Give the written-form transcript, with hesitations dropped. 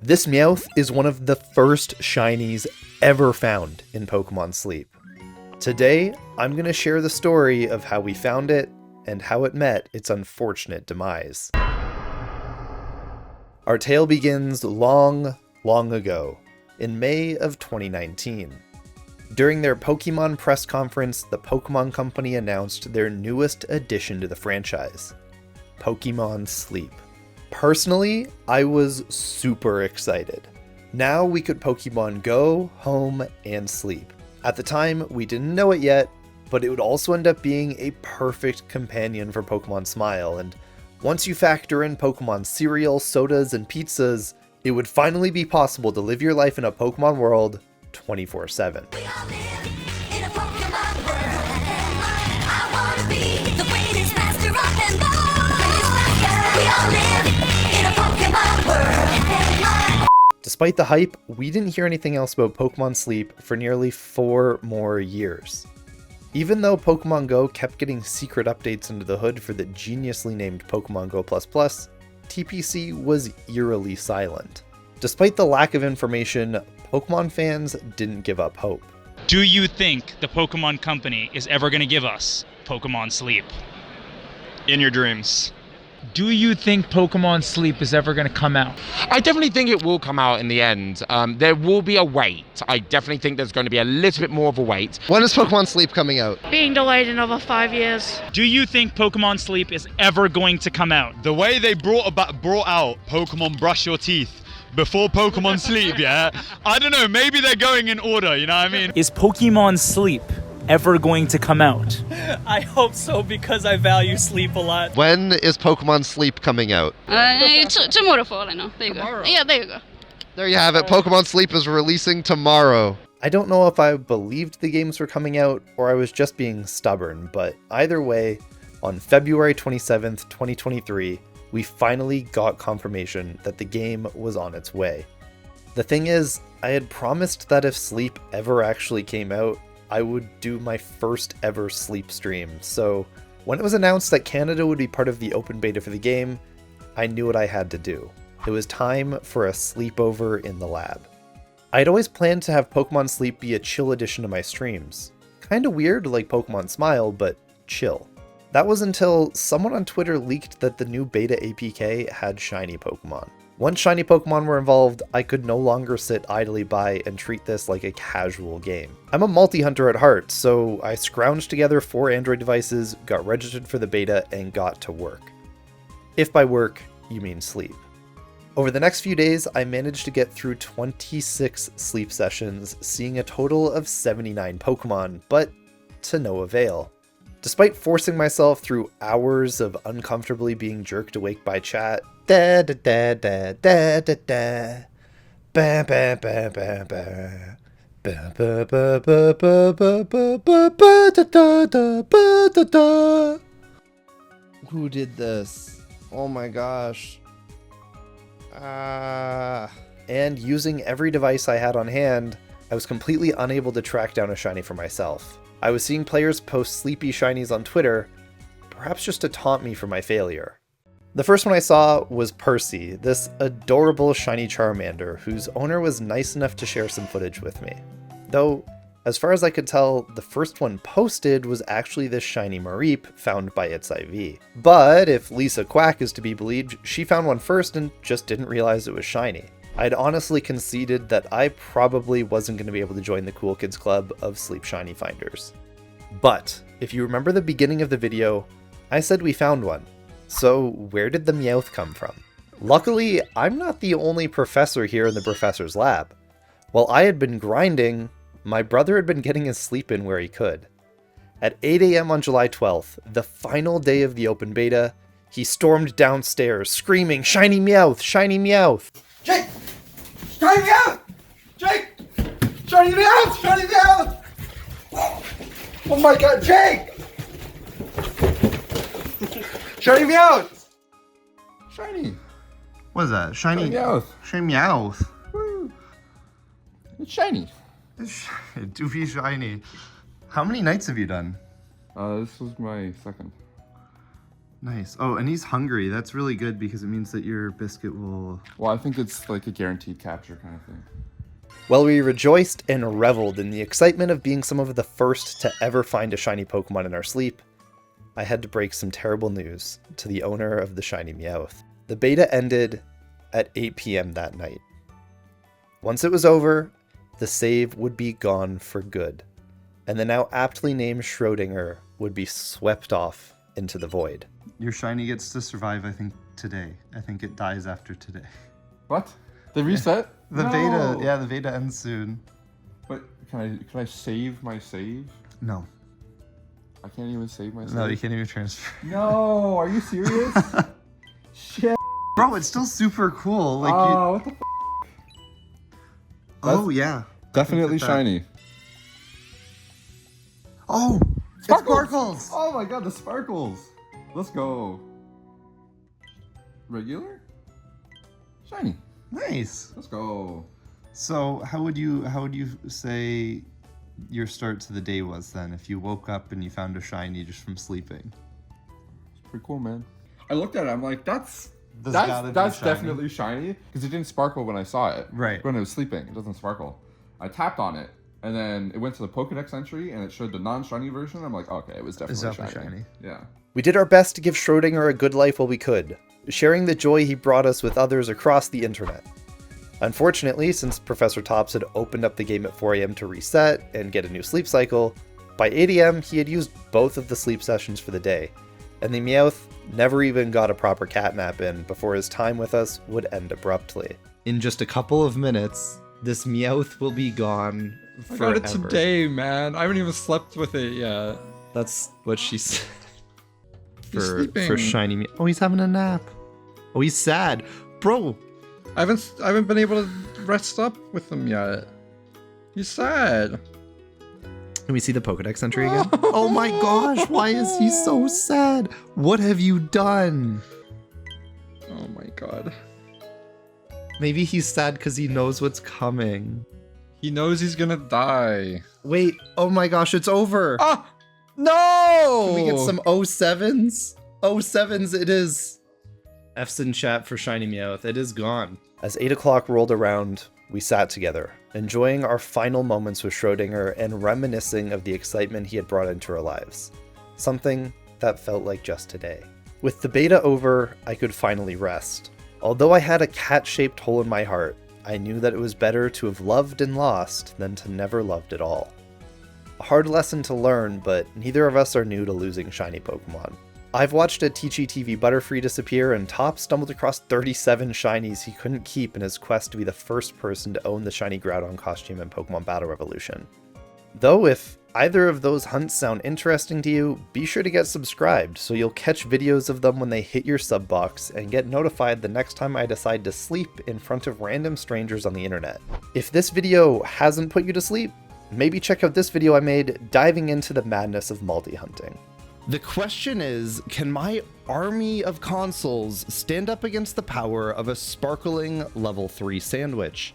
This Meowth is one of the first shinies ever found in Pokemon Sleep. Today, I'm going to share the story of how we found it and how it met its unfortunate demise. Our tale begins long, long ago, in May of 2019. During their Pokemon press conference, the Pokemon Company announced their newest addition to the franchise, Pokemon Sleep. Personally, I was super excited. Now we could Pokemon Go, Home, and Sleep. At the time, we didn't know it yet, but it would also end up being a perfect companion for Pokemon Smile, and once you factor in Pokemon cereal, sodas, and pizzas, it would finally be possible to live your life in a Pokemon world 24/7. We all live in a Pokemon world. I wanna be the greatest master of them all. We all live in a Pokemon world. Despite the hype, we didn't hear anything else about Pokemon Sleep for nearly 4 more years. Even though Pokemon Go kept getting secret updates under the hood for the geniusly named Pokemon GO Plus, TPC was eerily silent. Despite the lack of information, Pokemon fans didn't give up hope. Do you think the Pokemon Company is ever going to give us Pokemon Sleep? In your dreams. Do you think Pokemon Sleep is ever going to come out? I definitely think it will come out in the end. There will be a wait. I definitely think there's going to be a little bit more of a wait. When is Pokemon Sleep coming out? Being delayed another 5 years. Do you think Pokemon Sleep is ever going to come out? The way they brought out Pokemon Brush Your Teeth before Pokemon Sleep, yeah? I don't know, maybe they're going in order, you know what I mean? Is Pokemon Sleep ever going to come out? I hope so, because I value sleep a lot. When is Pokemon Sleep coming out? Tomorrow for all I know. There you go. Yeah, there you go. There you have it. Pokemon Sleep is releasing tomorrow. I don't know if I believed the games were coming out or I was just being stubborn, but either way, on February 27th, 2023, we finally got confirmation that the game was on its way. The thing is, I had promised that if Sleep ever actually came out, I would do my first ever Sleep stream, so when it was announced that Canada would be part of the open beta for the game, I knew what I had to do. It was time for a sleepover in the lab. I'd always planned to have Pokemon Sleep be a chill addition to my streams. Kinda weird like Pokemon Smile, but chill. That was until someone on Twitter leaked that the new beta APK had shiny Pokemon. Once shiny Pokemon were involved, I could no longer sit idly by and treat this like a casual game. I'm a multi-hunter at heart, so I scrounged together 4 Android devices, got registered for the beta, and got to work. If by work, you mean sleep. Over the next few days, I managed to get through 26 sleep sessions, seeing a total of 79 Pokemon, but to no avail. Despite forcing myself through hours of uncomfortably being jerked awake by chat, da da da da da da da, ba ba ba ba ba, ba ba ba ba ba ba ba ba ba da da da ba da da. Who did this? Oh my gosh. And using every device I had on hand, I was completely unable to track down a shiny for myself. I was seeing players post sleepy shinies on Twitter, perhaps just to taunt me for my failure. The first one I saw was Percy, this adorable shiny Charmander, whose owner was nice enough to share some footage with me. Though, as far as I could tell, the first one posted was actually this shiny Mareep found by its IV. But if Lisa Quack is to be believed, she found one first and just didn't realize it was shiny. I'd honestly conceded that I probably wasn't going to be able to join the cool kids club of sleep shiny finders. But if you remember the beginning of the video, I said we found one. So where did the Meowth come from? Luckily, I'm not the only professor here in the professor's lab. While I had been grinding, my brother had been getting his sleep in where he could. At 8 AM on July 12th, the final day of the open beta, he stormed downstairs screaming, "Shiny Meowth! Shiny Meowth!" Jake! Shiny Meowth! Jake! Shiny Meowth! Shiny Meowth! Oh my god, Jake! Shiny Meowth! Shiny. What is that? Shiny Meowth. Shiny Meowth. Woo. It's shiny. It's doofy shiny. How many nights have you done? This was my second. Nice. Oh, and he's hungry. That's really good because it means that your biscuit will... Well, I think it's like a guaranteed capture kind of thing. Well, we rejoiced and reveled in the excitement of being some of the first to ever find a shiny Pokemon in our sleep. I had to break some terrible news to the owner of the shiny Meowth. The beta ended at 8 p.m. that night. Once it was over, the save would be gone for good, and the now aptly named Schrodinger would be swept off into the void. Your shiny gets to survive, I think, today. I think it dies after today. What? They reset? The No. beta, yeah, the beta ends soon. But can I save my save? No. I can't even save my save. No, you can't even transfer. No, are you serious? Shit. Bro, it's still super cool. Like, What the oh yeah, Definitely Look at that. shiny. Oh, it's sparkles. Oh my god, the sparkles. Let's go. Regular? Shiny. Nice. Let's go. So, how would you say your start to the day was then? If you woke up and you found a shiny just from sleeping. It's pretty cool, man. I looked at it. I'm like, that's gotta be that's shiny. definitely shiny because it didn't sparkle when I saw it. Right. When it was sleeping, it doesn't sparkle. I tapped on it, and then it went to the Pokédex entry, and it showed the non-shiny version. I'm like, okay, it was definitely shiny. Yeah. We did our best to give Schrodinger a good life while we could, sharing the joy he brought us with others across the internet. Unfortunately, since Professor Tops had opened up the game at 4 a.m. to reset and get a new sleep cycle, by 8 a.m. he had used both of the sleep sessions for the day, and the Meowth never even got a proper cat nap in before his time with us would end abruptly. In just a couple of minutes, this Meowth will be gone forever. I got it today, man. I haven't even slept with it yet. That's what she said. He's sleeping. For shiny Meowth. Oh, he's having a nap. Oh, he's sad. Bro. I haven't been able to rest up with him yet. He's sad. Can we see the Pokédex entry again? Oh my gosh, why is he so sad? What have you done? Oh my god. Maybe he's sad because he knows what's coming. He knows he's gonna die. Wait, oh my gosh, it's over. Ah! No! Can we get some 07s? 07s it is. F's in chat for shiny Meowth. It is gone. As 8 o'clock rolled around, we sat together, enjoying our final moments with Schrodinger and reminiscing of the excitement he had brought into our lives. Something that felt like just today. With the beta over, I could finally rest. Although I had a cat-shaped hole in my heart, I knew that it was better to have loved and lost than to never loved at all. A hard lesson to learn, but neither of us are new to losing shiny Pokemon. I've watched a Teachy TV Butterfree disappear, and Top stumbled across 37 shinies he couldn't keep in his quest to be the first person to own the shiny Groudon costume in Pokemon Battle Revolution. Though if either of those hunts sound interesting to you, be sure to get subscribed so you'll catch videos of them when they hit your sub box and get notified the next time I decide to sleep in front of random strangers on the internet. If this video hasn't put you to sleep, maybe check out this video I made diving into the madness of multi-hunting. The question is, can my army of consoles stand up against the power of a sparkling level 3 sandwich?